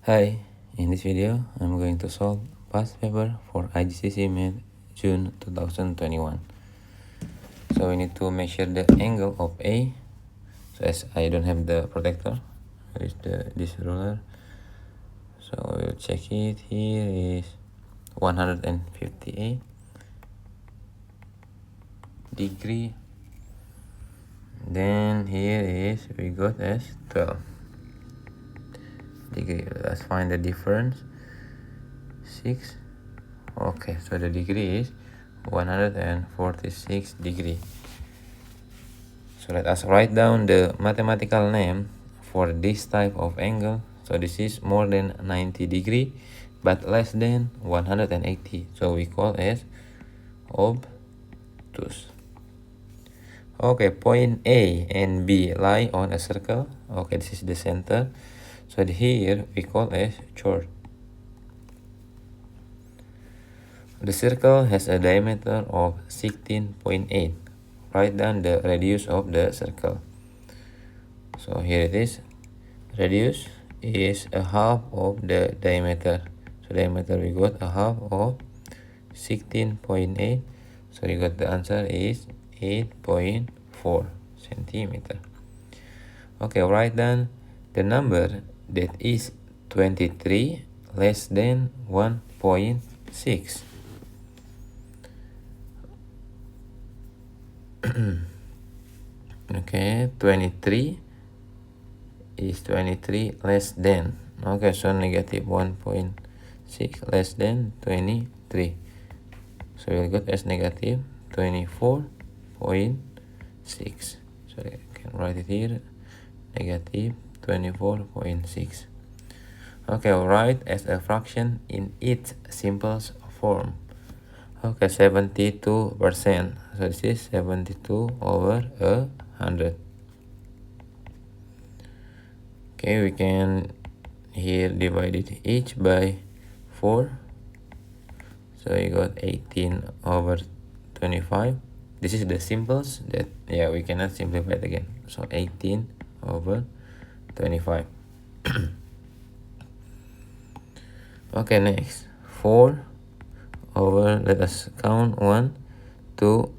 Hi, in this video I'm going to solve past paper for IGCSE Math June 2021. So we need to measure the angle of A. So as I don't have the protector, where is this ruler? So we'll check it. Here is 158 degree. Then here is we got as 12 degree. Let's find the difference. 6. Okay, so the degree is 146 degree. So let us write down the mathematical name for this type of angle. So this is more than 90 degree but less than 180. So we call as obtuse. Okay, point A and B lie on a circle. Okay, this is the center. So here we call as chord. The circle has a diameter of 16.8. Write down the radius of the circle. So here it is. Radius is a half of the diameter. So diameter we got a half of 16.8. So we got the answer is 8.4 centimeter. Okay, write down the number that is 23 less than 1.6. Okay, 23 is 23 less than. Okay, so negative 1.6 less than 23. So we'll get as negative 24.6. So I can write it here, negative 24.6. Okay, I'll write as a fraction in its simplest form. Okay, 72%. So this is 72 over 100. Okay, we can here divide it each by 4. So you got 18 over 25. This is the simplest that, yeah, we cannot simplify it again. So 18 over 25. Okay, next 4 over, let us count 1, 2,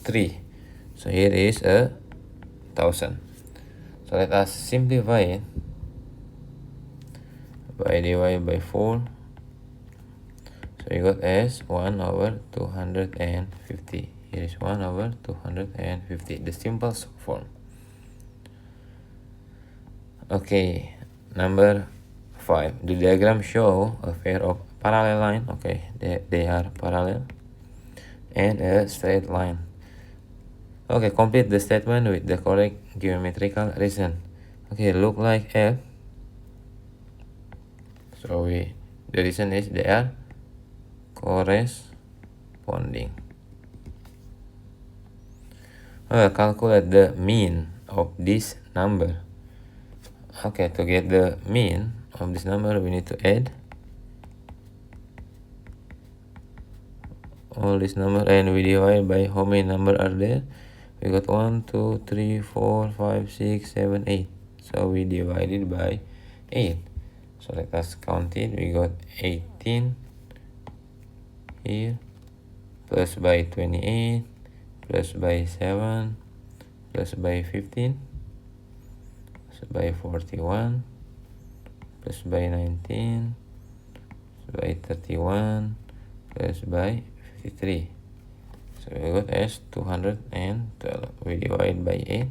3. So here is 1,000. So let us simplify it by divide by 4. So you got as 1 over 250. Here is 1 over 250, the simplest form. Okay, number 5. The diagram show a pair of parallel line. Okay, they are parallel, and a straight line. Okay, complete the statement with the correct geometrical reason. Okay, look like F. So the reason is they are corresponding. Calculate the mean of this number. Okay, to get the mean of this number, we need to add all this number and we divide by how many number are there. We got 1, 2, 3, 4, 5, 6, 7, 8. So we divided by 8. So let us count it. We got 18 here, plus by 28, plus by 7, plus by 15, plus by 41, plus by 19, plus by 31, plus by 53. So we got as 212. We divide by 8.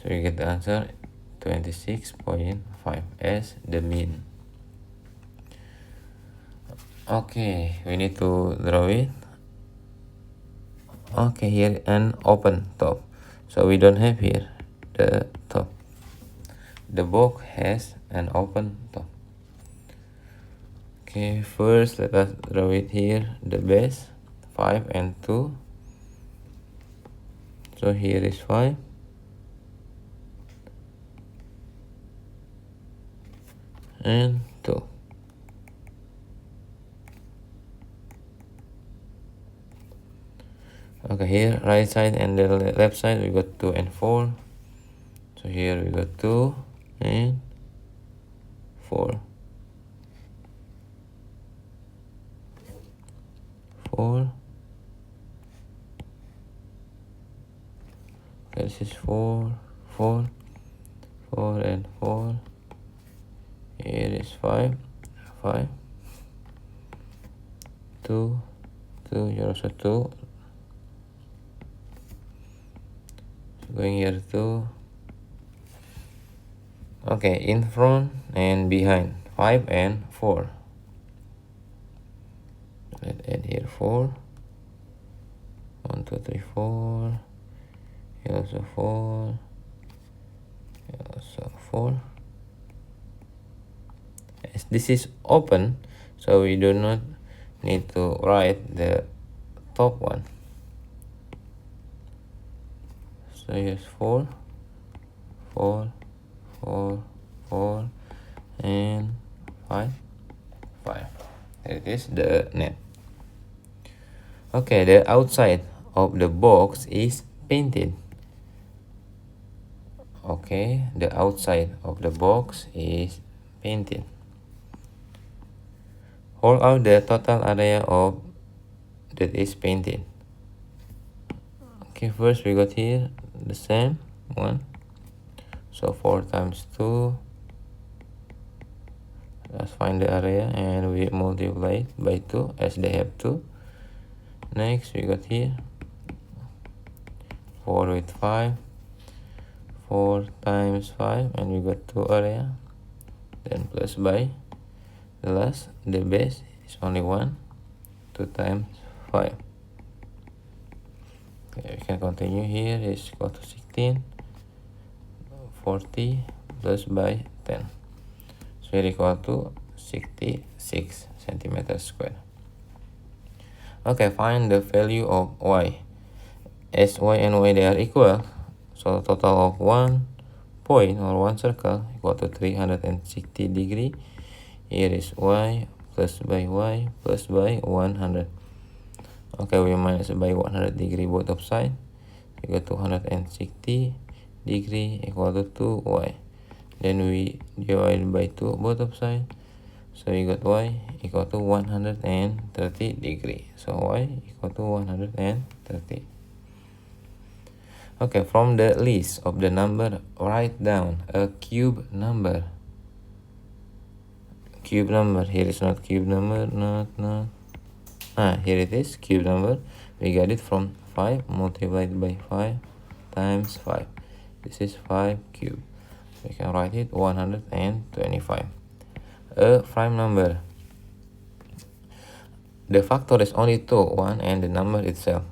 So we get the answer 26.5 as the mean. Okay, we need to draw it. Okay, here an open top. So we don't have here the top. The box has an open top. Okay, first let us draw it here, the base, 5 and 2. So here is 5. And 2. Okay, here right side and the left side we got 2 and 4. So here we got 2 and 4. 4. Okay, this is 4, 4, 4 and 4. Here is 5, 5, 2, 2, here also 2. So going here 2. Okay, in front and behind, 5 and 4. Let's add here 4. 1, 2, 3, 4. Here also 4. Here also 4. As this is open, so we do not need to write the top one. So here's 4, 4, 4, 4, and 5, 5. Here it is, the net. Okay, the outside of the box is painted. Okay, the outside of the box is painted. Hold out the total area of that is painted. Okay, first we got here the same 1. So 4 times 2. Let's find the area and we multiply it by 2 as they have 2. Next we got here 4 with 5. 4 times 5 and we got 2 area. Then plus by the last, the base is only 1. 2 times 5. Okay, we can continue. Here is equal to 16. 40 plus by 10. So here equal to 66 centimeters square. Okay, find the value of y. As y and y they are equal, so total of 1 point or 1 circle equal to 360 degree. Here is y plus by y plus by 100. Okay, we minus by 100 degree both of sides. We got 260 degree equal to 2y. Then we divide by 2 both of sides. So we got y equal to 130 degree. So y equal to 130. Okay, from the list of the number, write down a cube number. Cube number, here is not cube number, not. Here it is, cube number. We got it from 5 multiplied by 5 times 5. This is 5 cube. We can write it 125. A prime number. The factor is only 2, 1, and the number itself.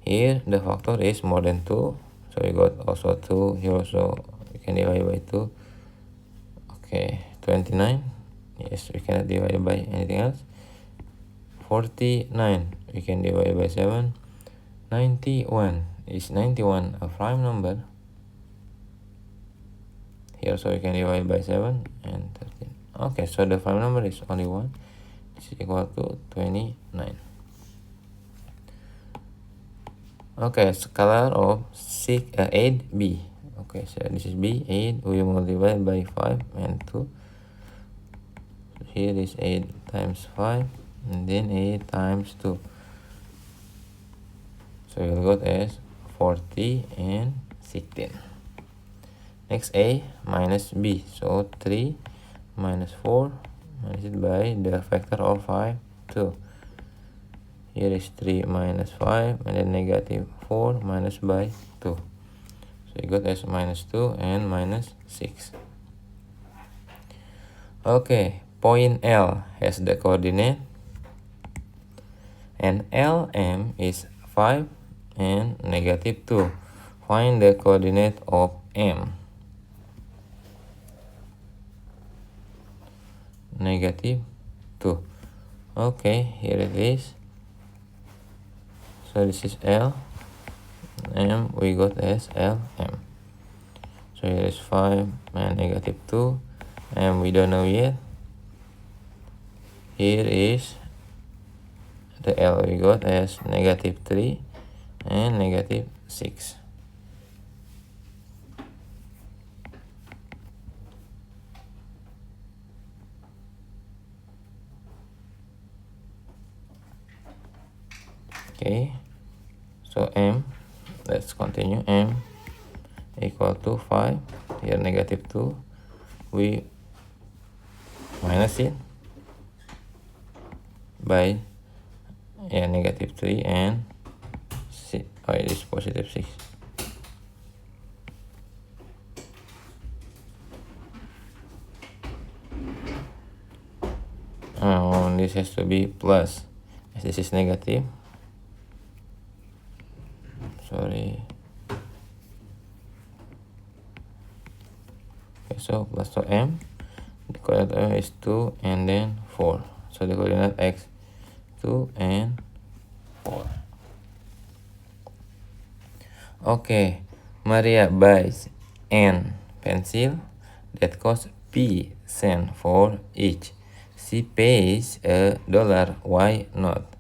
Here the factor is more than 2, so we got also 2. Here also we can divide by 2. Okay, 29. Yes, we cannot divide by anything else. 49, we can divide by 7. 91, is 91 a prime number? Here also we can divide by 7 and 13. Okay, so the prime number is only 1. This is equal to 29. Okay, scalar of 8b. Okay, so this is b. 8 we multiply by 5 and 2. So here is 8 times 5 and then 8 times 2. So we will got as 40 and 16. Next, a minus b. So 3 minus 4 minus it by the factor of 5, 2. Here is 3 minus 5 and then negative 4 minus by 2. So you got as minus 2 and minus 6. Okay, point L has the coordinate and LM is 5 and negative 2. Find the coordinate of M. Negative 2. Okay, here it is. So this is L, M we got as LM. So here is 5 and negative 2, and we don't know yet. Here is the L we got as negative 3 and negative 6. Okay, so m, let's continue. M equal to 5, here negative 2, we minus it by negative 3 and 6. Oh, it is positive 6. This has to be plus, as this is negative. Sorry. Okay, so plus, so m, the coordinate m is 2 and then 4. So the coordinate x 2 and 4. Okay, Maria buys n pencil that costs p cent for each. She pays $1. Why not?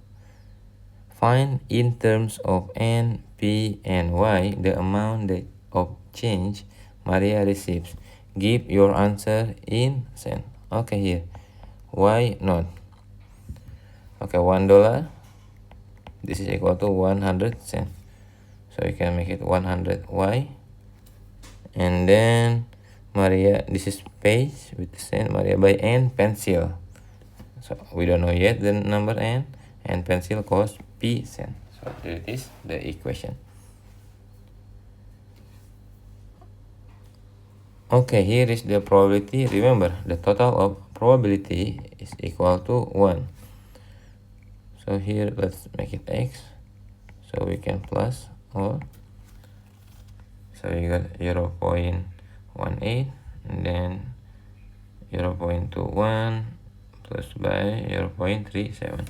Find in terms of n, p, and y the amount of change Maria receives. Give your answer in cent. Okay, here. Why not? Okay, $1. This is equal to 100 cents. So we can make it 100y. And then Maria, this is page with cent. Maria buy n pencil. So we don't know yet the number n, and pencil costs p cent. So there it is, the equation. Okay, here is the probability. Remember, the total of probability is equal to 1. So here, let's make it x. So we can plus all. So we got 0.18, and then 0.21 plus by 0.37.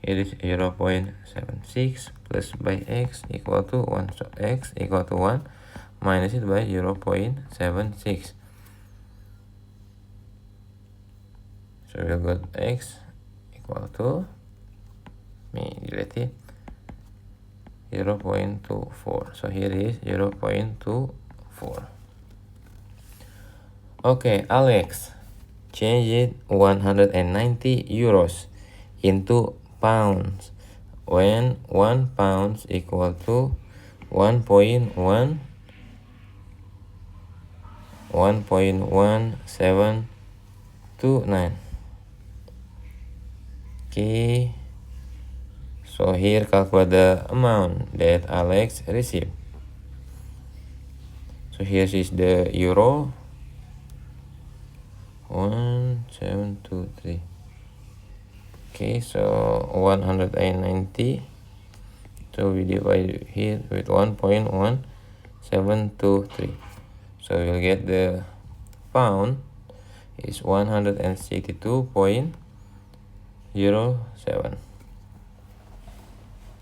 Here is 0.76 plus by x equal to 1. So x equal to 1 minus it by 0.76. So we got x equal to, delete it, 0.24. So here is 0.24. Okay, Alex, change it 190 euros into pounds when 1 pound equal to 1.1729. Okay, so here calculate the amount that Alex received. So here is the euro, 1723. Okay, so 190. So we divide here with 1.1723. So we'll get the pound is 162.07.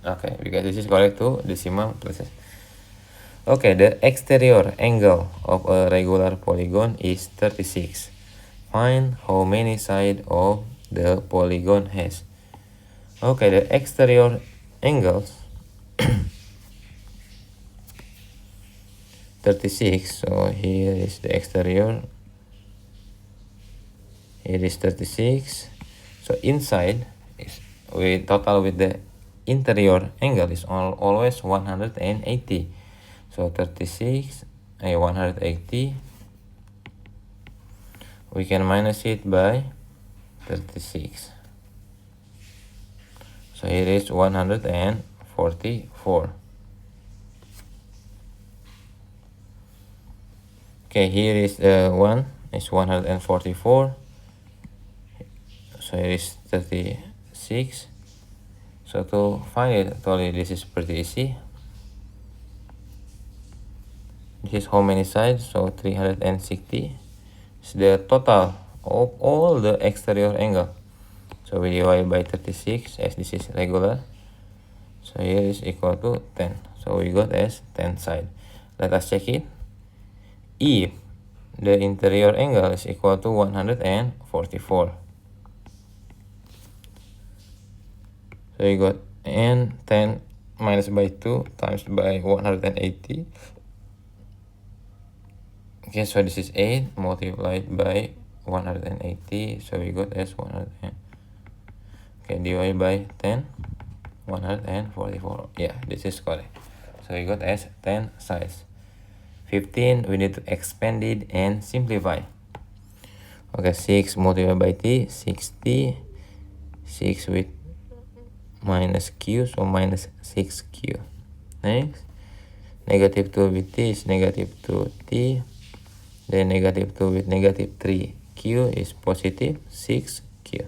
Okay, because this is correct to decimal places. Okay, the exterior angle of a regular polygon is 36. Find how many sides of the polygon has. Okay, the exterior angles 36. So here is the exterior. Here is 36. So inside is we total with the interior angle is always 180. So 36, 180. We can minus it by 36. So here is 144. Okay, here is 1 is 144. So here is 36. So to find it, actually this is pretty easy. This is how many sides? So 360 is the total of all the exterior angle. So we divide by 36 as this is regular. So here is equal to 10. So we got as 10 side. Let us check it. If the interior angle is equal to 144. So we got n 10 minus by 2 times by 180. Okay, so this is 8 multiplied by 180. So we got as 100. Okay, divided by 10. 144. Yeah, this is correct. So we got as 10 sides. 15, we need to expand it and simplify. Okay, 6 multiplied by t, 6t. 6 with minus q, so minus 6q. Next, negative 2 with t is negative 2t. Then negative 2 with negative 3q is positive 6q.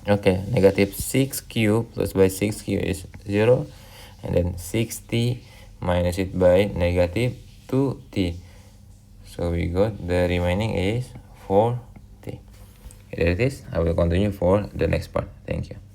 Okay, negative 6q plus by 6q is 0. And then 6t minus it by negative 2t. So we got the remaining is 4t. There it is. I will continue for the next part. Thank you.